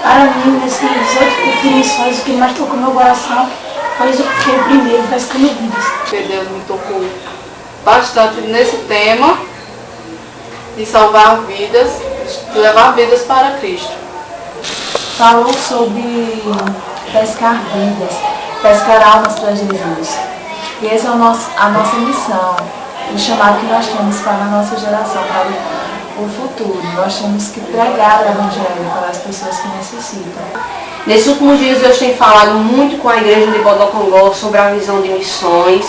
Para mim, nesses 8 cultos de missões, o que mais tocou meu coração foi isso que foi o primeiro, pescando vidas. Porque Deus me tocou bastante nesse tema de salvar vidas, de levar vidas para Cristo. Falou sobre pescar vidas, pescar almas para Jesus. E essa é a nossa missão, o chamado que nós temos para a nossa geração, para o futuro. Nós temos que pregar o Evangelho para as pessoas que necessitam. Nesses últimos dias Deus tem falado muito com a igreja de Bodocongó sobre a visão de missões.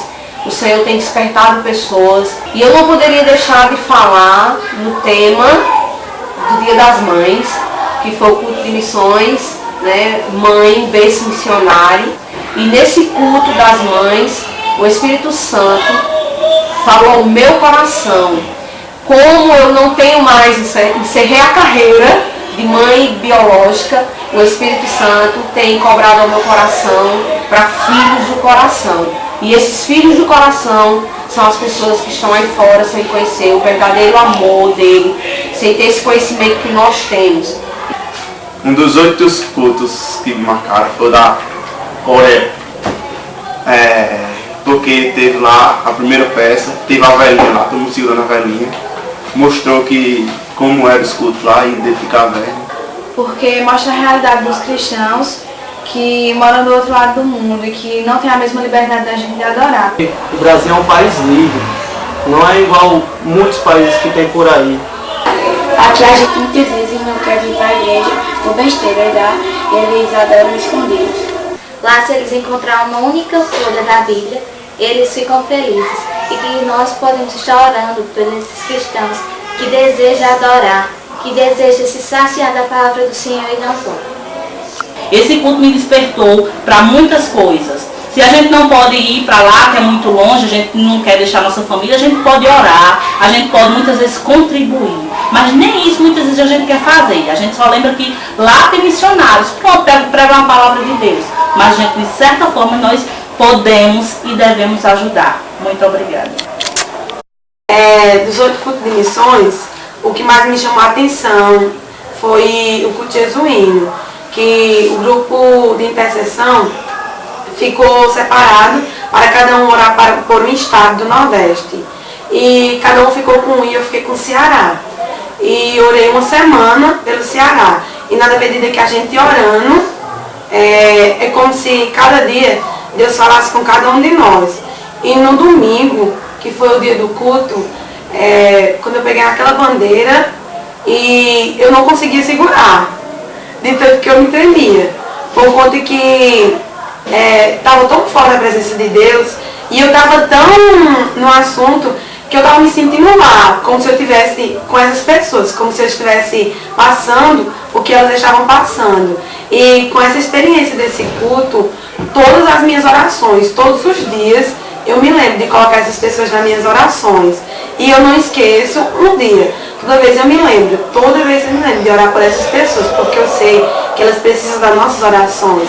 O Senhor tem despertado pessoas. E eu não poderia deixar de falar no tema do Dia das Mães, que foi o culto de missões, né? Mãe, berço missionário. E nesse culto das mães, o Espírito Santo falou ao meu coração, como eu não tenho mais, encerrei a carreira de mãe biológica, o Espírito Santo tem cobrado ao meu coração para filhos do coração. E esses filhos do coração são as pessoas que estão aí fora sem conhecer o verdadeiro amor dele, sem ter esse conhecimento que nós temos. Um dos 8 cultos que me marcaram foi o da Coreia. Porque teve lá a primeira peça, teve a velhinha lá, todo mundo segurando a velhinha. Mostrou como era os cultos lá e identificar a velha. Porque mostra a realidade dos cristãos que moram do outro lado do mundo e que não tem a mesma liberdade da gente de adorar. O Brasil é um país livre, não é igual muitos países que tem por aí. Aqui a gente muitas vezes não quer vir para a igreja por besteira, eles adoram escondidos. Lá, se eles encontrarem uma única folha da Bíblia, eles ficam felizes. E que nós podemos estar orando por esses cristãos que desejam adorar, que desejam se saciar da palavra do Senhor e não podem. Esse culto me despertou para muitas coisas. Se a gente não pode ir para lá, que é muito longe, a gente não quer deixar nossa família, a gente pode orar, a gente pode muitas vezes contribuir. Mas nem isso muitas vezes a gente quer fazer. A gente só lembra que lá tem missionários, pronto, pregam a palavra de Deus. Mas a gente, de certa forma, nós podemos e devemos ajudar. Muito obrigada. Dos 8 cultos de missões, o que mais me chamou a atenção foi o culto jesuíno, que o grupo de intercessão ficou separado para cada um orar por um estado do Nordeste. E cada um ficou com um e eu fiquei com o Ceará. E orei uma semana pelo Ceará. E na medida que a gente ia orando, é como se cada dia Deus falasse com cada um de nós. E no domingo, que foi o dia do culto, quando eu peguei aquela bandeira e eu não conseguia segurar, de tanto que eu me tremia, por conta que estava tão fora da presença de Deus e eu estava tão no assunto que eu estava me sentindo lá, como se eu estivesse com essas pessoas, como se eu estivesse passando o que elas estavam passando. E com essa experiência desse culto, todas as minhas orações, todos os dias, eu me lembro de colocar essas pessoas nas minhas orações. E eu não esqueço um dia. Toda vez eu me lembro de orar por essas pessoas, porque eu sei que elas precisam das nossas orações.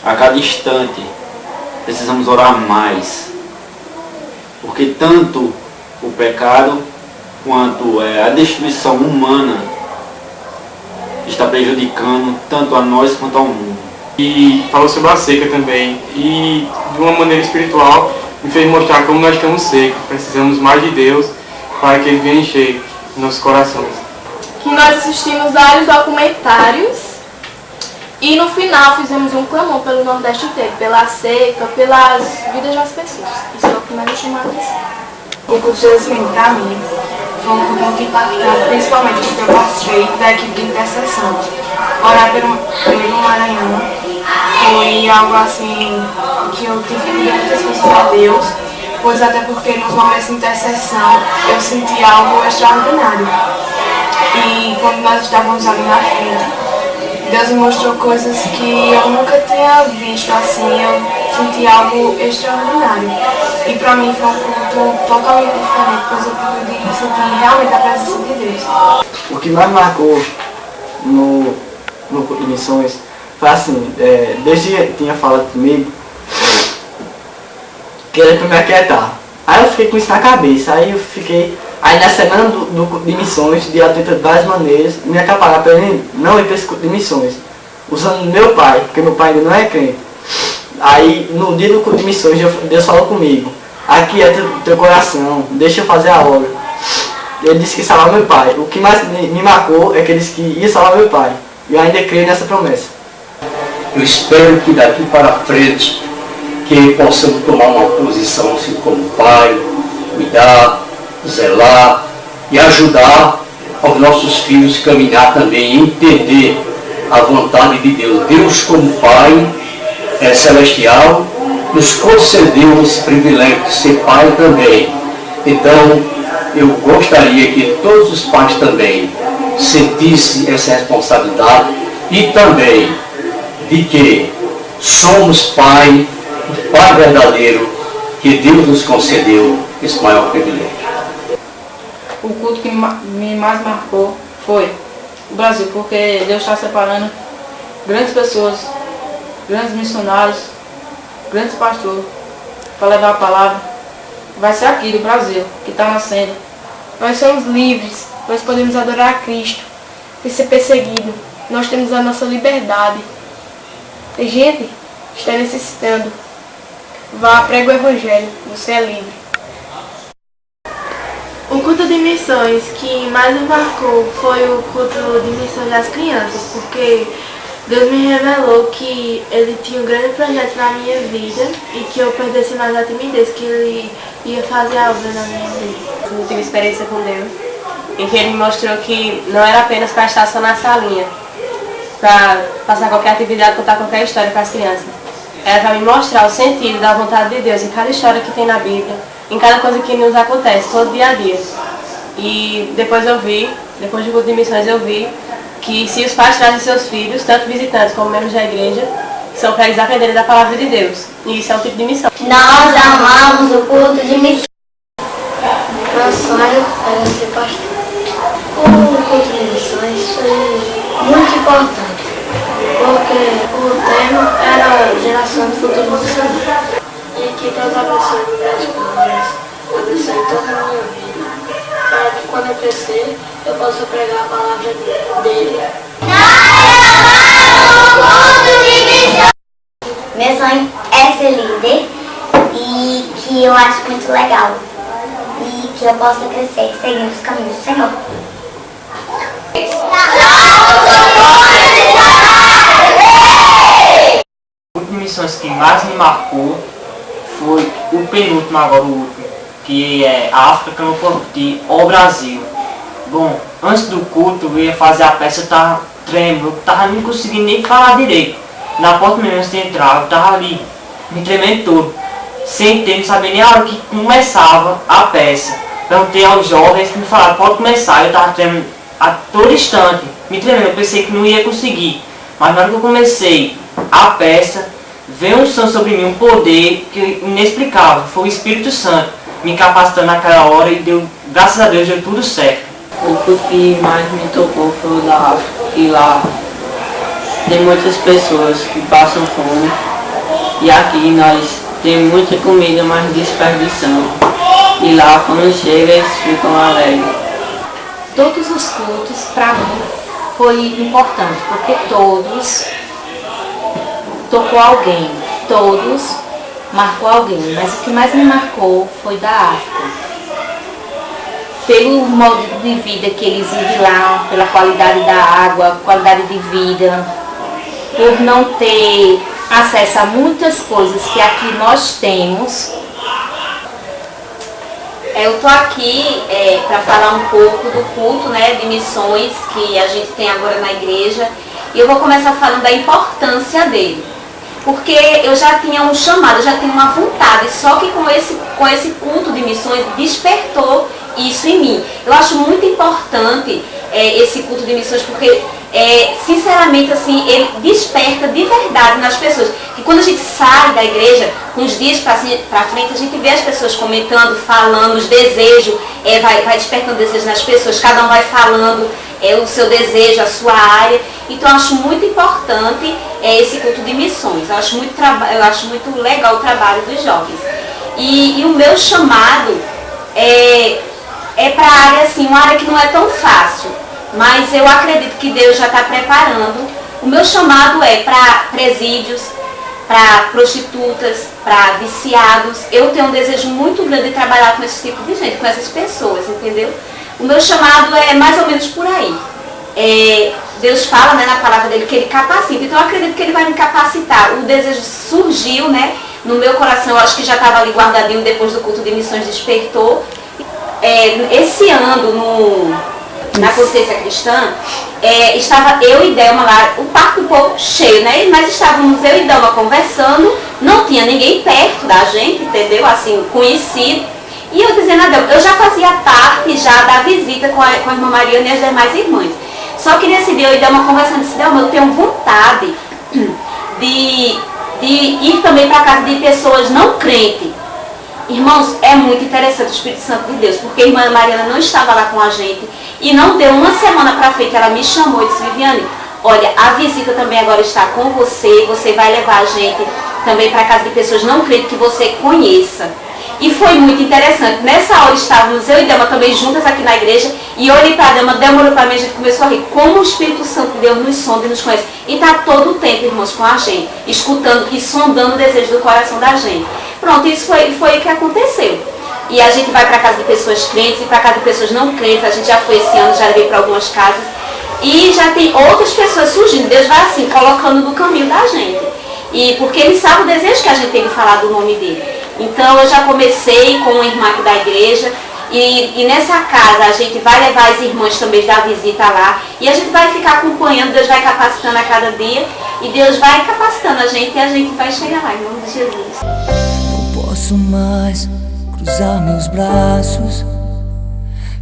A cada instante precisamos orar mais, porque tanto o pecado quanto a destruição humana está prejudicando tanto a nós quanto ao mundo. E falou sobre a seca também, e de uma maneira espiritual me fez mostrar como nós estamos secos, precisamos mais de Deus para que Ele venha encher nossos corações. Nós assistimos vários documentários e no final fizemos um clamor pelo Nordeste inteiro, pela seca, pelas vidas das pessoas. Isso é o que mais me chamou a atenção. O culto jesuíno, para mim, foi um culto muito impactante, principalmente porque eu participei da equipe de intercessão. Orar pelo Maranhão foi algo assim que eu tive que pedir muitas coisas a Deus, pois até porque nos momentos de intercessão eu senti algo extraordinário. E quando nós estávamos ali na frente, Deus me mostrou coisas que eu nunca tinha visto assim, eu senti algo extraordinário. E para mim foi um culto totalmente diferente, pois eu pude sentir realmente a presença de Deus. O que mais marcou no culto de missões foi assim, desde que tinha falado comigo, que era para me aquietar. Aí eu fiquei com isso na cabeça, aí eu fiquei Aí na semana do culto de missões, Deus tenta de várias maneiras me acaparar para não ir para esse culto de missões. Usando meu pai, porque meu pai ainda não é crente. Aí no dia do culto de missões, Deus falou comigo: aqui é teu coração, deixa eu fazer a obra. Ele disse que ia salvar meu pai. O que mais me marcou é que ele disse que ia salvar meu pai. E eu ainda creio nessa promessa. Eu espero que daqui para frente que possamos tomar uma posição assim como pai, cuidar, zelar e ajudar aos nossos filhos caminhar também e entender a vontade de Deus. Deus, como Pai celestial, nos concedeu esse privilégio de ser pai também. Então, eu gostaria que todos os pais também sentissem essa responsabilidade e também de que somos pai, o Pai verdadeiro, que Deus nos concedeu esse maior privilégio. O culto que me mais marcou foi o Brasil, porque Deus está separando grandes pessoas, grandes missionários, grandes pastores, para levar a palavra. Vai ser aqui do Brasil, que está nascendo. Nós somos livres, nós podemos adorar a Cristo, sem ser perseguido. Nós temos a nossa liberdade. Tem gente que está necessitando. Vá, prega o Evangelho, você é livre. O culto de missões que mais me marcou foi o culto de missões das crianças, porque Deus me revelou que Ele tinha um grande projeto na minha vida e que eu perdesse mais a timidez, que Ele ia fazer a obra na minha vida. Eu tive experiência com Deus, em que Ele me mostrou que não era apenas para estar só na salinha, para passar qualquer atividade, contar qualquer história para as crianças. Era para me mostrar o sentido da vontade de Deus em cada história que tem na Bíblia, em cada coisa que nos acontece, todo dia a dia. E depois do culto de missões eu vi que se os pais trazem seus filhos, tanto visitantes como membros da igreja, são para eles aprenderem da palavra de Deus. E isso é um tipo de missão. Nós amamos o culto de missões. Meu sonho era ser pastor. O culto de missões foi muito importante, porque o tema era geração do futuro do Senhor. E que Deus abençoe as câmeras, abençoe toda a minha vida, para que quando eu crescer, eu possa pregar a palavra dele. Meu sonho é ser líder e que eu acho muito legal. E que eu possa crescer seguindo os caminhos do Senhor. O culto de missões que mais me marcou foi o penúltimo, agora o último, que é a África no Porti, o Brasil. Bom, antes do culto eu ia fazer a peça, eu tava tremendo, eu tava não conseguindo nem falar direito. Na porta mesmo antes de entrar, eu tava ali, me tremendo todo, sem ter, não sabia nem a hora que começava a peça. Perguntei aos jovens que me falaram, pode começar, eu tava tremendo a todo instante, me tremendo, eu pensei que não ia conseguir. Mas na hora que eu comecei a peça, veio um som sobre mim, um poder que inexplicável, foi o Espírito Santo me capacitando naquela hora e deu, graças a Deus, deu tudo certo. O que mais me tocou foi o da África, e lá tem muitas pessoas que passam fome e aqui nós temos muita comida, mas desperdiçamos. E lá quando chega eles ficam alegres. Todos os cultos para mim foi importante, porque todos tocou alguém, todos marcou alguém, mas o que mais me marcou foi da África. Pelo modo de vida que eles vivem lá, pela qualidade da água, qualidade de vida, por não ter acesso a muitas coisas que aqui nós temos. Eu estou aqui para falar um pouco do culto, né, de missões que a gente tem agora na igreja. E eu vou começar falando da importância dele. Porque eu já tinha um chamado, eu já tinha uma vontade, só que com esse culto de missões despertou isso em mim. Eu acho muito importante esse culto de missões, porque sinceramente assim, ele desperta de verdade nas pessoas. E quando a gente sai da igreja, uns dias para frente, a gente vê as pessoas comentando, falando, os desejos, vai despertando desejos nas pessoas, cada um vai falando o seu desejo, a sua área. Então eu acho muito importante esse culto de missões. Eu acho muito legal o trabalho dos jovens. E o meu chamado é para a área assim, uma área que não é tão fácil, mas eu acredito que Deus já está preparando. O meu chamado é para presídios, para prostitutas, para viciados. Eu tenho um desejo muito grande de trabalhar com esse tipo de gente, com essas pessoas, entendeu? O meu chamado é mais ou menos por aí. Deus fala, né, na palavra dele que ele capacita, então eu acredito que ele vai me capacitar. O desejo surgiu, né, no meu coração, eu acho que já estava ali guardadinho depois do culto de missões, despertou. Esse ano, na consciência cristã, estava eu e Delma lá, o parque um pouco cheio, né? Mas estávamos eu e Delma conversando, não tinha ninguém perto da gente, entendeu? Assim, conhecido. E eu dizendo a Delma, eu já fazia parte já da visita com a irmã Mariana e as demais irmãs. Só que nesse dia eu e Delma conversando, disse, Delma, eu tenho vontade de ir também para a casa de pessoas não crentes. Irmãos, é muito interessante o Espírito Santo de Deus, porque a irmã Mariana não estava lá com a gente e não deu uma semana para frente, ela me chamou e disse, Viviane, olha, a visita também agora está com você vai levar a gente também para a casa de pessoas não crentes que você conheça. E foi muito interessante. Nessa hora estávamos eu e Delma também juntas aqui na igreja e eu olhei para a Delma olhou para mim e a gente começou a rir. Como o Espírito Santo de Deus nos sonda e nos conhece. E está todo o tempo, irmãos, com a gente, escutando e sondando o desejo do coração da gente. Pronto, isso foi o que aconteceu. E a gente vai para a casa de pessoas crentes e para a casa de pessoas não crentes. A gente já foi esse ano, já veio para algumas casas. E já tem outras pessoas surgindo. Deus vai assim, colocando no caminho da gente. E porque Ele sabe o desejo que a gente tem de falar do nome dEle. Então eu já comecei com uma irmã aqui da igreja. E nessa casa a gente vai levar as irmãs também da visita lá. E a gente vai ficar acompanhando, Deus vai capacitando a cada dia. E Deus vai capacitando a gente e a gente vai chegar lá, em nome de Jesus. Não posso mais cruzar meus braços,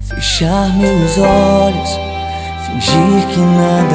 fechar meus olhos, fingir que nada